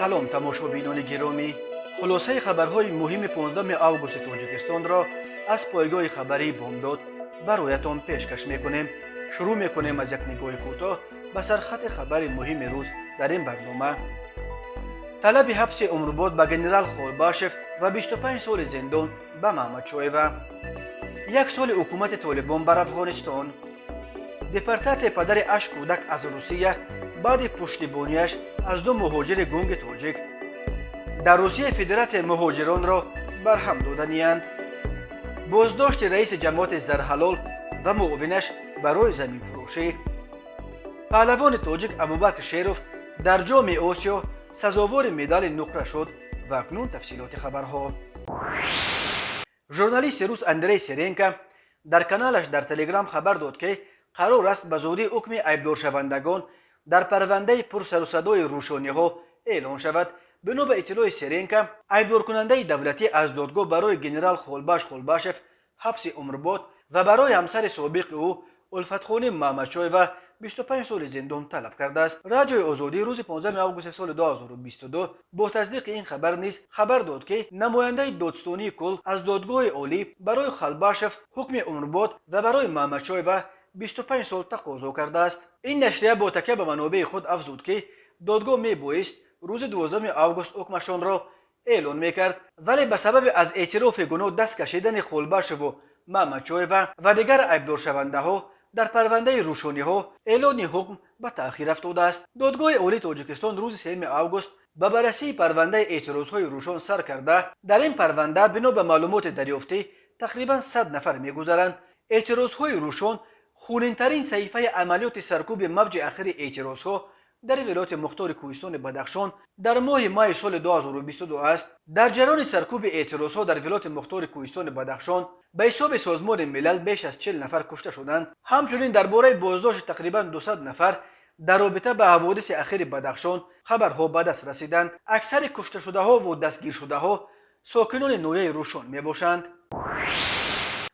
سلام تماشابینان گرامی، خلاصه خبرهای مهم 15 آگوست تاجیکستان را از پایگاه خبری بامداد برایتان پیشکش میکنیم. شروع میکنیم از یک نگاه کوتاه به سرخط خبر مهم روز در این برنامه. طلب حبس عمرباد به گنرال خولباشف و 25 سال زندان به محمد شویوه. یک سال حکومت طالبان بر افغانستان. دپورتاسیون پدر 8 کودک از روسیه بعد پشتیبانیش از دو مهاجر گنگ تاجیک. در روسیه فدراسیون مهاجران را برهم دادنی‌اند. بازداشت رئیس جماعت زرحلال و معاونش برای زمین فروشی. پهلوان تاجیک ابوبکر شیروف در جام آسیا سزاوار مدال نقره شد و اکنون تفصیلات خبرها. ژورنالیست روس اندری سرینکا در کانالش در تلگرام خبر داد که قرار است به زودی حکم عیبدار شوندگان در پرونده پر سر و صدای روشانی‌ها اعلان شود. بنا به اطلاع سرینکا، عیبدار کننده دولتی از دادگاه برای گنرال خولباشف حبس عمرباد و برای همسر سابق او الفتخانی محمدشویوه 25 سال زندان طلب کرده است. رادیوی آزادی روز 15 آگوست سال 2022 با تصدیق این خبر نیز خبر داد که نماینده دادستانی کل از دادگاه عالی برای خولباشف حکم عمرباد و برای محمدشویوه 25 سال تقاضا کرده است. این نشریه با تکیه به منابع خود افزود که دادگاه میبایست روز 12 آگوست حکمشان را اعلان میکرد، ولی به سبب از اعتراف گناه دست کشیدن خولباشف و محمدشویوه و دیگر عیبدار شونده ها در پرونده روشانی ها اعلان حکم به تأخیر افتاده است. دادگاه عالی تاجیکستان روز 3 آگوست به بررسی پرونده اعتراض های روشان سر کرده. در این پرونده بنا به معلومات دریافتی تقریبا 100 نفر میگذرند. اعتراض های روشان خونین‌ترین صحیفه عملیات سرکوب موج اخیر اعتراض ها در ولایت مختار کوهستان بدخشان در ماه مای سال 2022 است. در جریان سرکوب اعتراض ها در ولایت مختار کوهستان بدخشان به حساب سازمان ملل بیش از 40 نفر کشته شدند. همچنین درباره بازداشت تقریبا 200 نفر در رابطه به حوادث اخیر بدخشان خبرها به دست رسیدند. اکثر کشته شده ها و دستگیر شده ها ساکنان نویه روشان می باشند.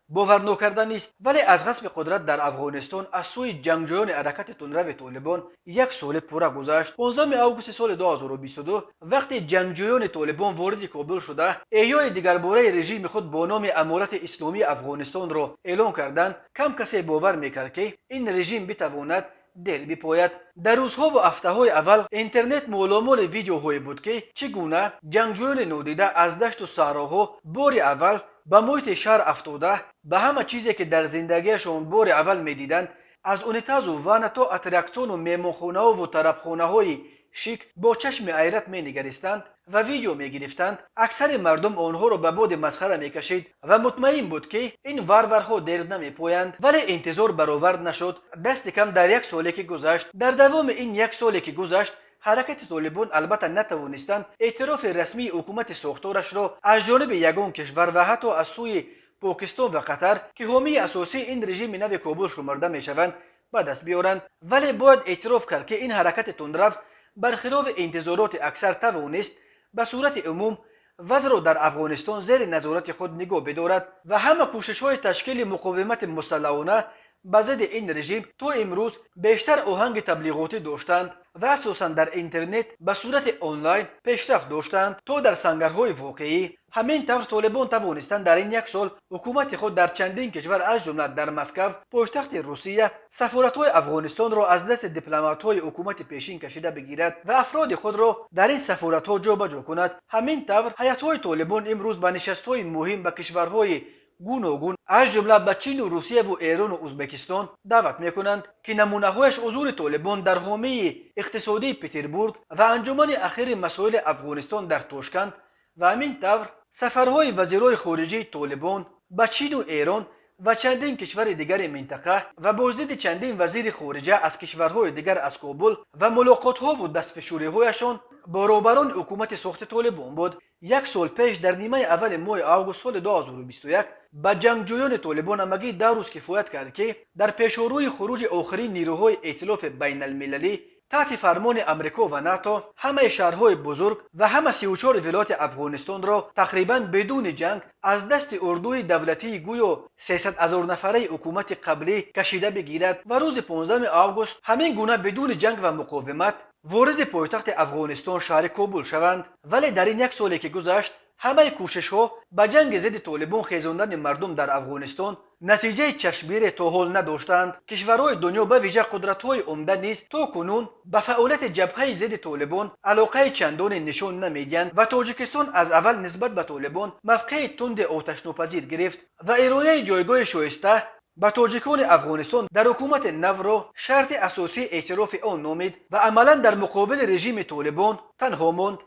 باور نکردنی است، ولی از غصب قدرت در افغانستان از سوی جنگجویان حرکت تندرو طالبان یک سال پوره گذشت. 15 آگوست سال 2022 وقتی جنگجویان طالبان وارد کابل شده احیای دیگرباره رژیم خود با نام امارت اسلامی افغانستان را اعلان کردند، کم کسی باور میکرد که این رژیم بتواند دل بپاید. در روزها و هفته‌های اول اینترنت مالامال ویدیوهایی بود که چگونه جنگجویان نادیده از دشت و صحراها بار اول به محیط شهر افتاده به همه چیزی که در زندگیشان بار اول میدیدند، از اونیتاز و وان تا اتراکسیون و میمانخانه و طربخانه های شیک با چشم حیرت مینگریستند و ویدیو میگرفتند. اکثر مردم آنها را به باد مسخره میکشید و مطمئن بود که این ورورها دیر نمیپایند، ولی انتظار برآورد نشد. دست کم در یک سالی که گذشت، در دوام این یک سالی که گذشت حرکت طالبان البته نتوانستند اعتراف رسمی حکومت ساختارش را از جانب یگان کشور و حتی از سوی پاکستان و قطر که حامی اساسی این رژیم نو کابل شمرده میشوند به دست بیارند. ولی باید اعتراف کرد که این حرکت تندرو برخلاف انتظارات اکثر توانست به صورت عموم وضع را در افغانستان زیر نظارت خود نگاه بدارد و همه کوشش‌های تشکیل مقاومت مسلحانه به ضد این رژیم تا امروز بیشتر آهنگ تبلیغاتی داشتند و اساساً در اینترنت به صورت آنلاین پیشرفت داشتند تا در سنگرهای واقعی. همین طور طالبان توانستند در این یک سال حکومت خود در چندین کشور از جمله در مسکو پایتخت روسیه سفارت‌های افغانستان را از دست دیپلمات‌های حکومت پیشین کشیده بگیرد و افراد خود را در این سفارت‌ها جابجا کند. همین طور هیئت‌های طالبان امروز به نشست‌های مهم به کشورهای گوناگون از جمله به چین و روسیه و ایران و ازبکستان دعوت میکنند که نمونه‌هایش حضور طالبان در حومه اقتصادی پتربورگ و انجمن اخیر مسائل افغانستان در تاشکند و همین طور سفرهای وزیرای خارجه طالبان به چین و ایران و چندین کشور دیگر منطقه و بازدید چندین وزیر خارجه از کشورهای دیگر از کابل و ملاقات‌ها و دستفشاری‌هایشان با رهبران حکومت ساخت طالبان بود. یک سال پیش در نیمه اول ماه آگوست سال 2021 به جنگجویان طالبان همگی 2 روز کفایت کرد که در پیشروی خروج آخرین نیروهای ائتلاف بین المللی تحت فرمان امریکا و ناتو همه شهرهای بزرگ و همه 34 ولایت افغانستان را تقریبا بدون جنگ از دست اردوی دولتی گویا 300,000 نفره حکومت قبلی کشیده بگیرد و روز 15 آگوست همین گونه بدون جنگ و مقاومت وارد پایتخت افغانستان شهر کابل شوند، ولی در این یک سالی که گذشت همه کوشش ها به جنگ ضد طالبان خیزاندن مردم در افغانستان نتیجه چشمگیر تا حال نداشتند. کشورهای دنیا به ویژه قدرت‌های عمده نیز تا کنون به فعالیت جبهه ضد طالبان علاقه چندانی نشان نمیدهند و تاجیکستان از اول نسبت به طالبان موقع تند آتش‌ناپذیر گرفت و ارائه جایگاه شایسته به تاجیکان افغانستان در حکومت نو را شرط اساسی اعتراف آن نامید و عملا در مقابل رژیم طالبان تنها ماند.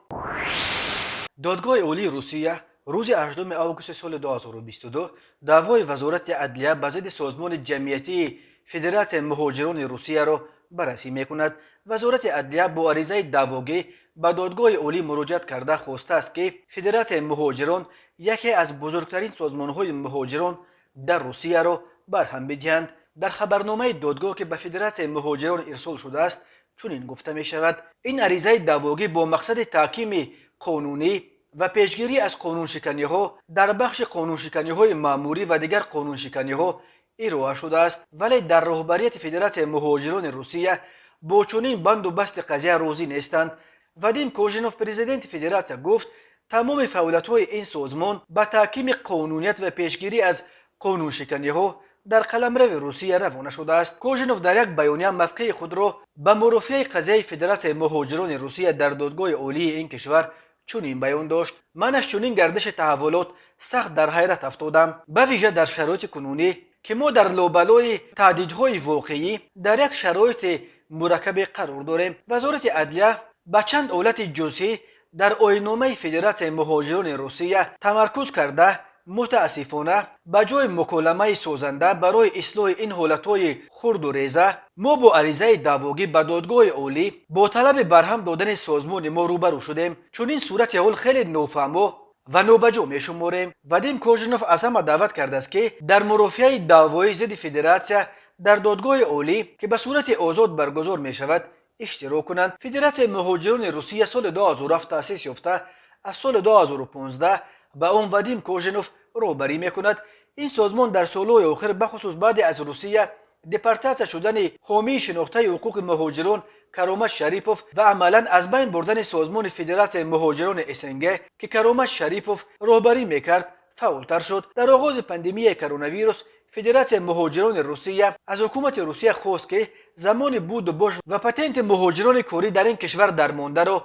دادگاه عالی روسیه روز 18 آگوست سال 2022 دعوای وزارت عدلیه به ضد سازمان جمعیتی فدراسیون مهاجران روسیه را بررسی میکند. وزارت عدلیه با عریضه دعواگی به دادگاه عالی مراجعت کرده خواسته است که فدراسیون مهاجران یکی از بزرگترین سازمان‌های مهاجران در روسیه را برهم بدهند. در خبرنامه دادگاه که به فدراسیون مهاجران ارسال شده است چنین گفته می شود: این عریضه دعواگی با مقصد تحکیم قانونی و پیشگیری از قانون شکنی ها در بخش قانون شکنی های مأموری و دیگر قانون شکنی ها ارائه شده است، ولی در رهبریت فدراسیون مهاجران روسیه با چنین بند و بست قضیه راضی نیستند. وادیم کوژنوف پرزیدنت فدراسیون گفت تمام فعالیت های این سازمان به تحکیم قانونیت و پیشگیری از قانون شکنی ها در قلمرو روسیه روانه شده است. کوژنوف در یک بیانیه موقع خود را به مرافعه قضیه فدراسیون مهاجران روسیه در دادگاه عالی این کشور چنین بیان داشت: من از چنین گردش تحولات سخت در حیرت افتادم، به ویژه در شرایط کنونی که ما در لابلای تهدیدهای واقعی در یک شرایط مرکب قرار داریم. وزارت عدلیه به چند حالت جزئی در آیین‌نامه فدراسیون مهاجران روسیه تمرکز کرده متاسفانه به جای مکالمه سازنده برای اصلاح این حالتهای خرد و ریزه ما با عریضه دعواگی به دادگاه عالی با طلب برهم دادن سازمان ما روبرو شدیم. چون این صورت حال خیلی نافهمو و نابجا میشماریم. وادیم کوژنوف از همه دعوت کرده است که در مرافعه دعوای ضد فدراسیون در دادگاه عالی که به صورت آزاد برگزار می شود اشتراک کنند. فدراسیون مهاجران روسیه سال 2007 تأسیس یافته، از سال 2015 به آن وادیم کوژنوف روبری میکند. این سازمان در سالهای آخر بخصوص بعد از روسیه دپارتاسیون شدن حامی شناخته حقوق مهاجران کرامت شریپوف و عملا از بین بردن سازمان فدراسیون مهاجران اسنگ که کرامت شریپوف رهبری میکرد فعالتر شد. در آغاز پاندمی کرونا ویروس فدراسیون مهاجران روسیه از حکومت روسیه خواست که زمان بود و باش و پتنت مهاجران کاری در این کشور درمانده را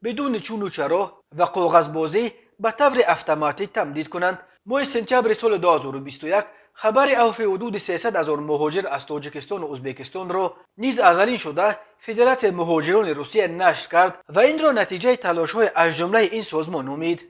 بدون چون و چرا و کاغذبازی به طور اتوماتیک تمدید کنند. ماه سپتامبر سال 2021 خبر عفو حدود 300,000 مهاجر از تاجیکستان و ازبکستان را نیز اولین شده فدراسیون مهاجران روسیه نشر کرد و این را نتیجه تلاش‌های از جمله این سازمان نامید.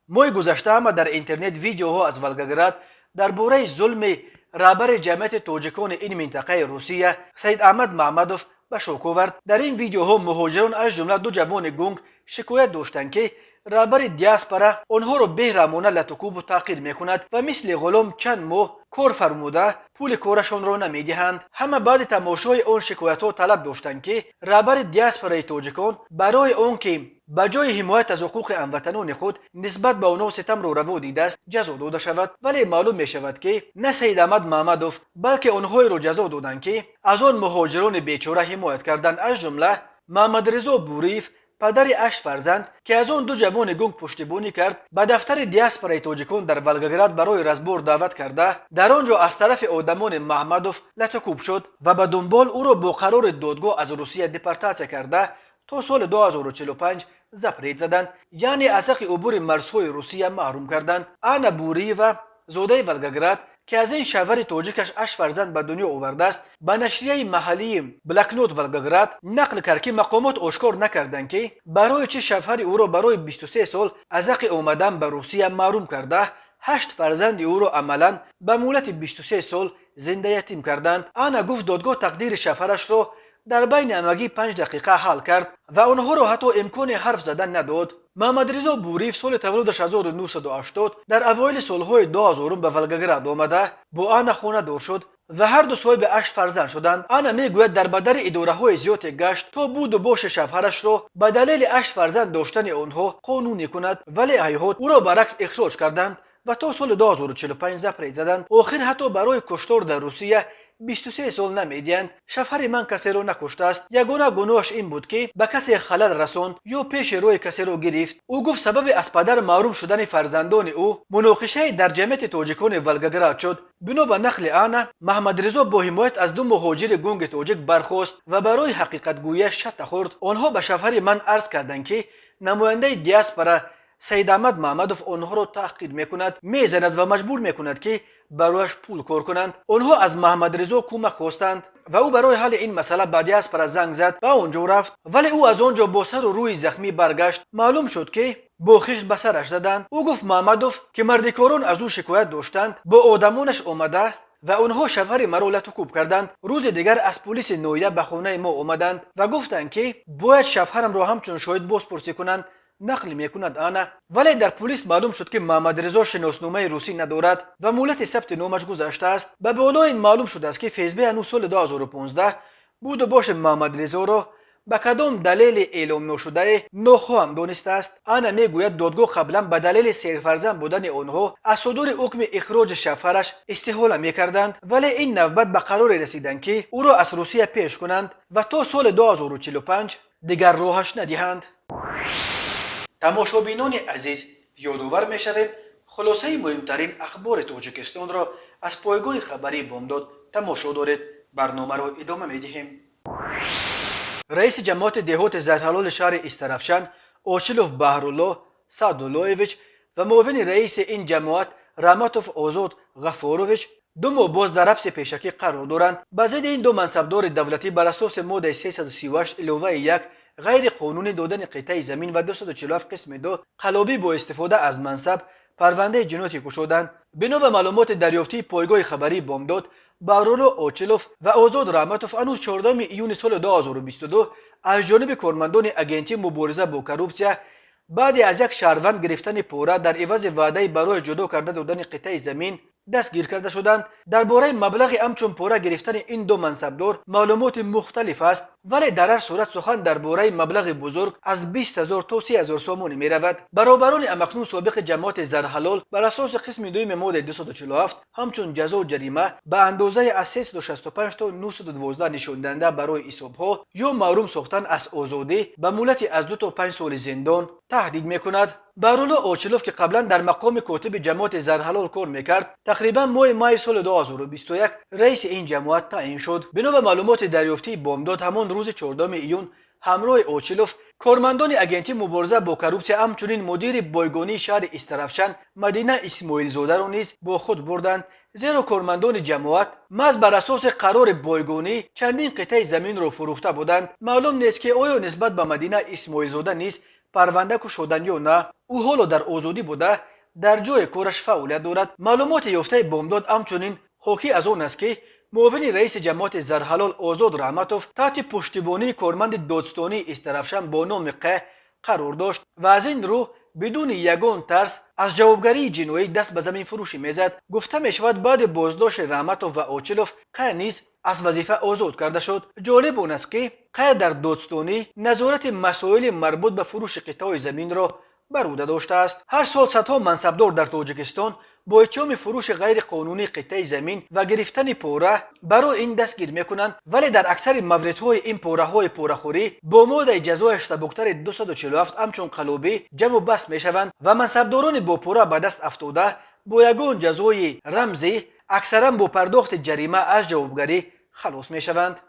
ماه گذشته هم در اینترنت ویدیوها از ولگگراد درباره ظلم رهبر جمعیت تاجیکان این منطقه روسیه سید احمد محمدوف به شوک آورد. در این ویدیوها مهاجران از جمله دو جوان گنگ شکایت داشتند که رهبر دیاسپورا آنها را بیرحمانه لطکوب و تحقیر میکند و مثل غلام چند ماه کار فرموده پول کارشان را نمیدهند. همه بعد تماشای آن شکایت‌ها طلب داشتند که رهبر دیاسپورای تاجیکان برای آنکه به جای حمایت از حقوق هموطنان خود نسبت به آنها ستم را روا دیده است جزا داده شود. ولی معلوم می شود که نه سید احمد محمدوف بلکه آنهایی را جزا دادند که از آن مهاجران بیچاره حمایت کردند، از جمله محمد رضا بوریف پدر 8 فرزند که از آن دو جوان گنگ پشتیبانی کرد به دفتر دیاسپورای تاجیکان در ولگگراد برای رزبور دعوت کرده در آنجا از طرف آدمان محمدوف لطکوب شد و به دنبال او را با قرار دادگاه از روسیه دپارتاسیون کرده تا سال 2045 زپریت زدند، یعنی از حق عبور مرزهای روسیه محروم کردند. آنا بوری و زاده ولگگراد که از این شوهر تاجیکش 8 فرزند به دنیا آورده است به نشریه محلی بلکنوت ولگگراد نقل کرد که مقامات آشکار نکردند که برای چه شوهر او را برای 23 سال از حق آمدن به روسیه محروم کرده 8 فرزند او را عملا به مهلت 23 سال زنده یتیم کردند. آنا گفت دادگاه تقدیر شوهرش را در بین همگی 5 دقیقه حل کرد و آنها را حتی امکان حرف زدن نداد. محمد رضا بوریف سال تولدش 1980 در اوایل سالهای 2000 به ولگگراد آمده با آنا خانه دار شد و هر دو صاحب 8 فرزند شدند. آنا میگوید در بدر اداره‌های زیاد گشت تا بود و باش شوهرش را به دلیل 8 فرزند داشتن آنها قانونی کند، ولی هیهات او را برعکس اخراج کردند و تا سال 2045 زپریت زدند. آخر حتی برای کشتار در روسیه 23 سال نمیدیند شفهر من کسی رو نکشته است. یگانه گناهش این بود که به کسی خلل رساند یا پیش روی کسی رو گرفت. او گفت سبب از پدر محروم شدن فرزندان او مناقشه در جمعیت تاجیکان ولگگراد شد. بنا به نقل آن محمد رضا با حمایت از دو مهاجر گنگ تاجیک برخاست و برای حقیقت گویی شت خورد. آنها به شفهر من عرض کردند که نماینده دیاسپورا سید احمد محمدوف آنها را تحقیر میکند، میزند و مجبور میکند که برایش پول کار کنند. آنها از محمد رضا کمک خواستند و او برای حل این مسئله به دیاسپورا زنگ زد و آنجا رفت، ولی او از آنجا با سر و روی زخمی برگشت. معلوم شد که با خشت به سرش زدند. او گفت محمدوف که مردکاران از او شکایت داشتند با آدمانش آمده و آنها شفهر مرا لطکوب کردند. روز دیگر از پلیس نویده به خانه ما آمدند و گفتند که باید شفهرم را همچون شاهد بازپرسی کنند. نقل میکند آن، ولی در پلیس معلوم شد که محمد رضا شناسنامه روسی ندارد و مهلت ثبت نامش گذشته است. به بالا این معلوم شده است که فیسبی هنوز سال 2015 بود و باش محمد رضا را به کدام دلیل اعلام نشده ناخواهم دانسته است. آن میگوید دادگاه قبلا به دلیل سرفرزند بودن آنها از صدور حکم اخراج شفهرش استحاله میکردند، ولی این نوبت به قرار رسیدند که او را از روسیه پیش کنند و تا سال 2045 دیگر راهش ندهند. تماشابینان عزیز، یادآور می‌شویم خلاصه مهمترین اخبار تاجیکستان را از پایگاه خبری بامداد تماشا دارید. برنامه را ادامه می‌دهیم. رئیس جماعت دهات زرحلال شهر استرافشان اوچیلوف بهرالله سعداللهویچ و معاون رئیس این جماعت رحمتوف آزاد غفاروویچ 2 ماه باز در حبس پیشکی قرار دارند. به ضد این دو منصبدار دولتی بر اساس ماده 338 علاوه 1 غیر قانونی دادن قطعه زمین و 247 قسم 2 قلابی با استفاده از منصب پرونده جنایتی گشودند. بنا به معلومات دریافتی پایگاه خبری بامداد، بهرالله اوچیلوف و آزاد رحمتوف هنوز 14 ایون سال 2022 از جانب کارمندان اگنتی مبارزه با کروپسیا بعد از یک شهروند گرفتن پوره در عوض وعده برای جدا کرده دادن قطعه زمین دستگیر کرده شدند. درباره مبلغ همچون پوره گرفتن این دو منصبدار معلومات مختلف است، ولی در هر صورت سخن درباره مبلغ بزرگ از 20,000 تا 30,000 سومون می رود. برابران امکنون سابق جماعت زرحلال بر اساس قسم 2 ماده 247 همچون جزا و جریمه به اندازه از 365 تا 912 نشان دهنده برای حسابها یا محروم ساختن از آزادی به مهلت از 2 تا 5 سال زندان تهدید میکند. بهرالله اوچیلوف که قبلا در مقام کاتب جماعت زرحلال کار میکرد، تقریبا ماه سال 2021 رئیس این جماعت تعیین شد. بنا به معلومات دریافتی بامداد، همان روز 14 ایون همراه اوچیلوف کارمندان اگنتی مبارزه با کروپسیا همچنین مدیر بایگانی شهر استرافشان مدینه اسماعیل زاده را نیز با خود بردند، زیرا کارمندان جماعت محض بر اساس قرار بایگانی چندین قطعه زمین را فروخته بودند. معلوم نیست که آیا نسبت به مدینه اسماعیل زاده نیز پرونده کشودند یا نه. او حالا در آزادی بوده در جای کارش فعالیت دارد. معلومات یافته بامداد همچنین حاکی از آن است که معاون رئیس جماعت زرحلال آزاد رحمتوف تحت پشتیبانی کارمند دادستانی استرافشان با نام قه قرار داشت و از این رو بدون یگان ترس از جوابگری جنایی دست به زمین فروشی میزد. گفته می شود بعد بازداشت رحمتوف و اوچیلوف قه نیز از وظیفه آزاد کرده شد. جالب آن است که قه در دادستانی نظارت مسائل مربوط به فروش قطعه زمین را بر عهده داشته است. هر سال صدها منصبدار در تاجیکستان با اتهام فروش غیر قانونی قطعه زمین و گرفتن پوره برای این دستگیر میکنند، ولی در اکثر موردهای این پوره‌های پوره‌خوری با ماده جزایش سبکتر 247 همچون قلابی جمع و بست میشوند و منصبداران با پوره به دست افتاده با یگان جزای رمزی اکثرا با پرداخت جریمه از جوابگری خلاص میشوند.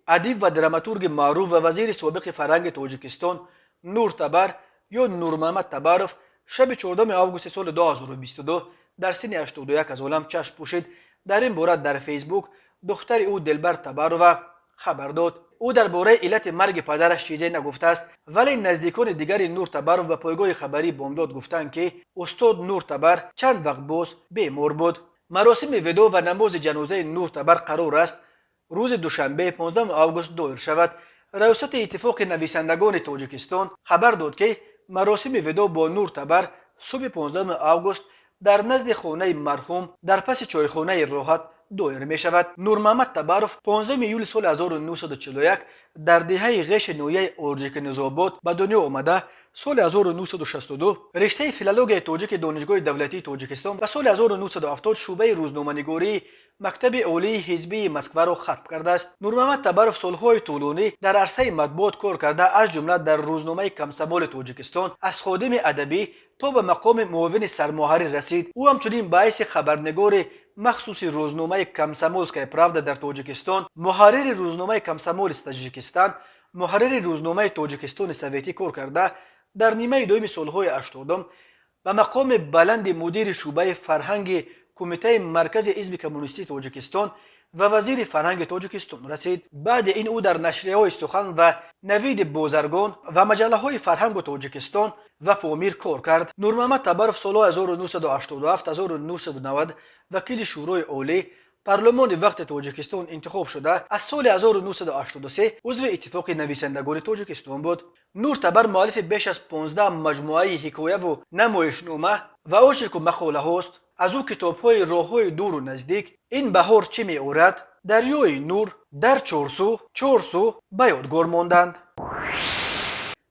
ادیب و دراماتورگ معروف و وزیر سابق فرهنگ تاجیکستان نور تبر یا نور محمد تبروف شب 14 آگوست سال 2022 در سن 81 از عالم چشم پوشید. در این باره در فیسبوک دختر او دلبر تبروف خبر داد. او درباره علت مرگ پدرش چیزی نگفته است، ولی نزدیکان دیگری نور تبروف و پایگاه خبری بامداد گفتند که استاد نور تبر چند وقت باز بیمار بود. مراسم وداع و نماز جنازه نور تبر قرار است روز دوشنبه 15 آگوست دایر شود. ریاست اتفاق نویسندگان تاجیکستان خبر داد که مراسم وداع با نور تبر صبح 15 آگوست در نزد خانه مرحوم در پس چایخانه راحت دایر می شود. نور محمد تبروف 15 یولی سال 1941 در دهه غش نویه اورجیک نزاباد به دنیا آمده. سال 1962 رشته فیلولوژی تاجیک دانشگاه دولتی تاجیکستان و سال 1970 شعبه روزنامه‌نگاری مکتب عالی حزبی مسکو را ختم کرده است. نورمحمد تبرف سالهای طولانی در عرصه مطبوعات کار کرده، از جمله در روزنامه کمسمول تاجیکستان از خادم ادبی تا به مقام معاون سرمحرر رسید. او همچنین باعث خبرنگار مخصوص روزنامه کمسمولسکای پراودا در تاجیکستان، محرر روزنامه کمسمول تاجیکستان، محرر روزنامه تاجیکستان سوویتی کار کرده. در نیمه دوم سالهای 80 به مقام بلند مدیر شعبه فرهنگ کمیته مرکز حزب کمونیستی تاجیکستان و وزیر فرهنگ تاجیکستان رسید. بعد این او در نشریه‌های سخن و نوید بازرگان و مجله‌های فرهنگ تاجیکستان و پامیر کار کرد. نورمحمد تبرف سال 1987 1990 وکیل شورای عالی پارلمان وقت تاجیکستان انتخاب شده. از سال 1983 عضو اتفاق نویسندگان تاجیکستان بود. نور تبر مؤلف بیش از 15 مجموعه حکایه و نمایشنامه و عاشق مقاله هاست. از او کتاب‌های راه‌های دور و نزدیک، این بهار چه می‌آورد، دریای نور، در چارسو به یادگار ماندند.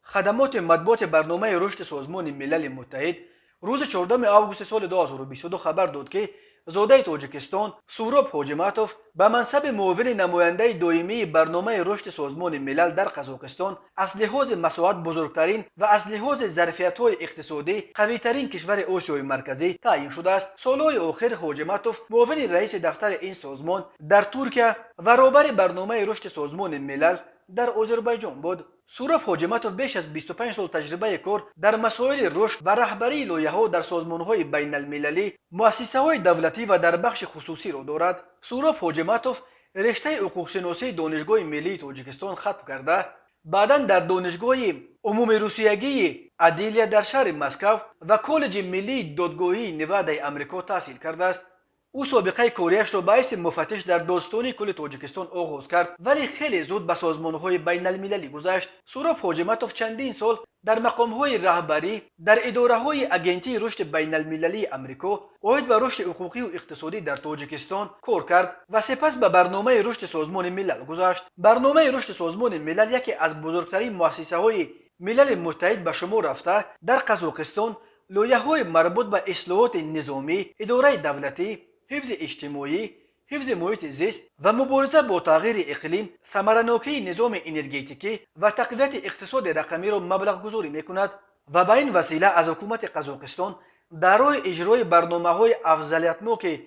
خدمات مطبوعات برنامه رشد سازمان ملل متحد روز 14 آگوست سال 2022 خبر داد که زاده تاجیکستان سوراب حاجیماتوف به منصب معاون نماینده دائمی برنامه رشد سازمان ملل در قزاقستان از لحاظ مساحت بزرگترین و از لحاظ ظرفیت‌های اقتصادی قوی‌ترین کشور آسیای مرکزی تعیین شده است. سالهای آخر حاجیماتوف معاون رئیس دفتر این سازمان در ترکیه و رهبر برنامه رشد سازمان ملل در آذربایجان بود. سوراب حاجیماتوف بیش از 25 سال تجربه کار در مسائل رشد و رهبری لایحه‌ها در سازمان‌های بین‌المللی، مؤسسه‌های دولتی و در بخش خصوصی را دارد. سوراب حاجیماتوف رشته حقوق‌شناسی دانشگاه ملی تاجیکستان ختم کرده. بعداً در دانشگاه عمومی روسیگی ادیلیا در شهر مسکو و کالج ملی دادگاهی نوادای آمریکا تحصیل کرده است. او سابقه کاریش را باعث مفتش در دادستانی کل تاجیکستان آغاز کرد، ولی خیلی زود به سازمان‌های بین‌المللی گذشت. سوراب حاجیماتوف چندین سال در مقام‌های رهبری در اداره‌های اگنتی رشد بین‌المللی آمریکا عاید به رشد حقوقی و اقتصادی در تاجیکستان کار کرد و سپس به برنامه رشد سازمان ملل گذشت. برنامه رشد سازمان ملل یکی از بزرگترین مؤسسه‌های ملل متحد به شمار رفته. در قزاقستان لایحه‌های مربوط به اصلاحات نظامی، اداره دولتی، حفظ اجتماعی، حفظ محیط زیست و مبارزه با تغییر اقلیم، ثمره‌ناکی نظام انرژتیکی و تقویت اقتصاد رقمی را مبلغ گذاری می‌کند و به این وسیله از حکومت قزاقستان در راه اجرای برنامه‌های افضلیت‌ناک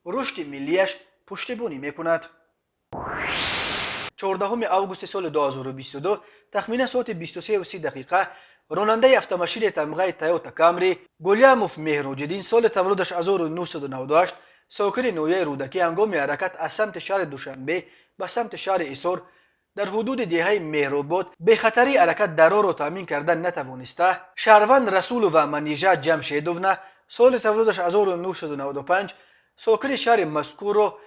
رشد ملیش پشتیبانی می‌کند. 14 آگوست سال 2022 تخمین ساعت 23:30 راننده اتومبیل تمغه تویوتا کامری گولیاموف مهروجدین سال تولدش 1998 ساکن نویه رودکی هنگام حرکت از سمت شهر دوشنبه به سمت شهر ایسار در حدود دهه مهرآباد به خطری حرکت در راه را تامین کردن نتوانسته. شهروند رسول و منیژه جمشیدونا سال تولدش 1995 ساکن شهر مذکور را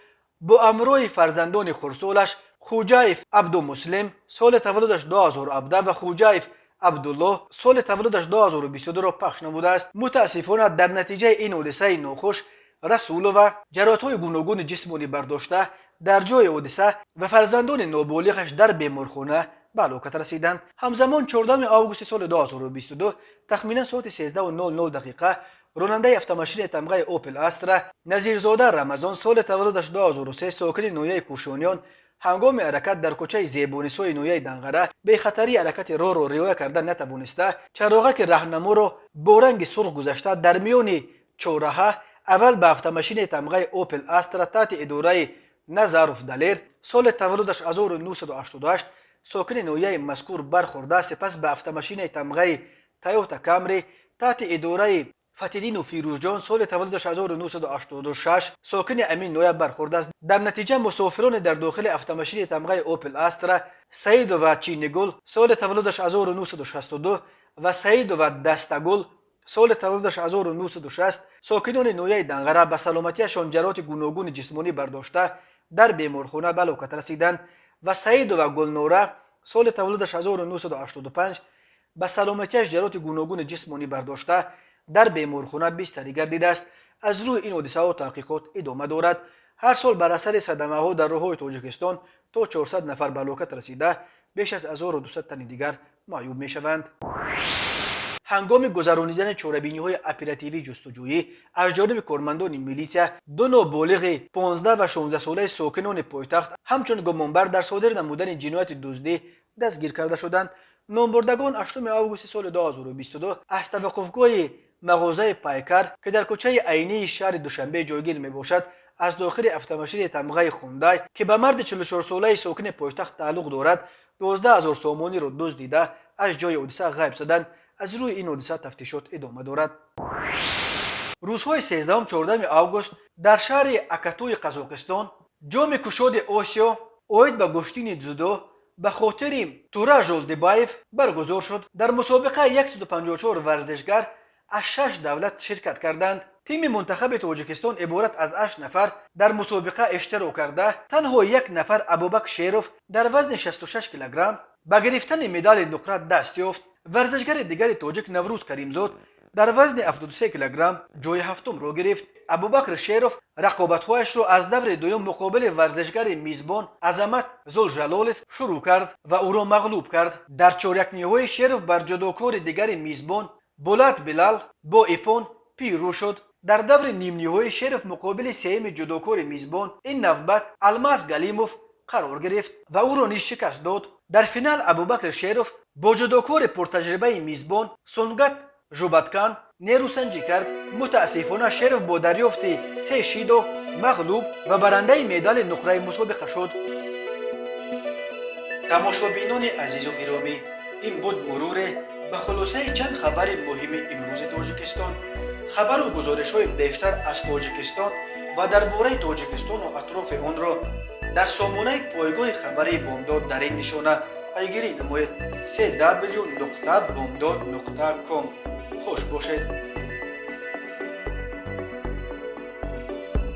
با همراه فرزندان خردسالش خوجایف عبدالمسلم سال تولدش 2017 و خوجایف عبدالله سال تولدش 2022 را پخش نموده است. متاسفانه در نتیجه این حادثه ناخوش رسولووا جراحت‌های گوناگون جسمانی برداشته در جای حادثه و فرزندان نابالغش در بیمارخانه به هلاکت رسیدند. همزمان 14 آگوست سال 2022 تخمینا ساعت 13:00 راننده اتومبیل تمغه اوپل استرا نظیرزاده رمضان سال تولدش 2003 ساکن نویه کوشانیان هنگام حرکت در کوچه زیبانیسوی نویه دنغره به خطری حرکت راه را رعایت کردن نتوانسته چراغک راهنما را با رنگ سرخ گذاشته در میان چهارراه اول به اتومبیل تمغه اوپل استرا تحت اداره نظاروف دلیر سال تولدش 1988 ساکن نویه مذکور برخورده، سپس به اتومبیل تمغه تویوتا کامری تحت اداره فتیدین و فیروزجان سال تولدش 1986 ساکن امین نویه برخورده است. در نتیجه مسافران در داخل اتومبیل تمغه اوپل استرا سعید و چینگل سال تولدش 1962 و سعید و دستگل سال تولدش 1960 ساکنان نویه دنغره به سلامتیشان جراحات گوناگون جسمانی برداشته در بیمارخانه به هلاکت رسیدند و سعید و گلنوره سال تولدش 1985 به سلامتیش جراحات گوناگون جسمانی برداشته در بیمارخانه بستری گردیده است. از روی این حادثه و تحقیقات ادامه دارد. هر سال بر اثر صدمه ها در راههای تاجیکستان تا 400 نفر به هلاکت رسیده، بیش از 1200 تن دیگر معیوب می شوند. هنگام گذرانیدن چوربینی‌های اپراتیوی جستجویی از جانب کارمندان میلیسیا دو نابالغ 15 و 16 ساله ساکنان پایتخت همچون گمانبر در صادر نمودن جنایت دزدی دستگیر کرده شدند. نامبردگان 8 آگوست سال 2022 از توقفگاه مغازه پیکر که در کوچه عینی شهر دوشنبه جایگیر میباشد از داخل автомашین تمغه خوندای که به مرد 44 ساله ساکن پایتخت تعلق دارد 12000 سومانی را دزدیده از جای حادثه غیب شدند. از روی این حادثه تفتیشات ادامه دارد. روزهای 13 و 14 آگوست در شهر اکاتوی قزاقستان جام کشاد آسیا اوید به گشتین جودو به خاطر تورا ژولدبایف برگزار شد. در مسابقه 154 ورزشگر از 6 دولت شرکت کردند. تیم منتخب تاجیکستان عبارت از 8 نفر در مسابقه اشتراک کرده. تنها یک نفر ابوبکر شیروف در وزن 66 کیلوگرم به گرفتن مدال نقره دست یافت. ورزشگر دیگر تاجیک نوروز کریمزاد در وزن 73 کیلوگرم جای هفتم را گرفت. ابوبکر شیروف رقابت‌هایش را از دور دوم مقابل ورزشگر میزبان عظمت زلجلالف شروع کرد و او را مغلوب کرد. در چهارک‌نیه‌های شیروف بر جدوکار دیگر میزبان بولات بلال با ایپون پیرو شد. در دور نیم‌نهایی شیروف مقابل سوم جدوکار میزبان این نوبت الماس گلیموف قرار گرفت و او را نیز شکست داد. در فینال ابوبکر شیروف با جدوکار پرتجربه میزبان سونگات ژوباتکان نیروسنجی کرد. متاسفانه شیروف با دریافت 3 شیدو مغلوب و برنده مدال نقره مسابقه شد. تماشابینان عزیز و گرامی، این بود مرور به خلاصه چند خبر مهم امروز تاجیکستان. خبر و گزارش‌های بیشتر از تاجیکستان و درباره تاجیکستان و اطراف آن را در سامانه پایگاه خبری بامداد در این نشانه پیگیری نمایید: www.bomdad.com. خوش باشید.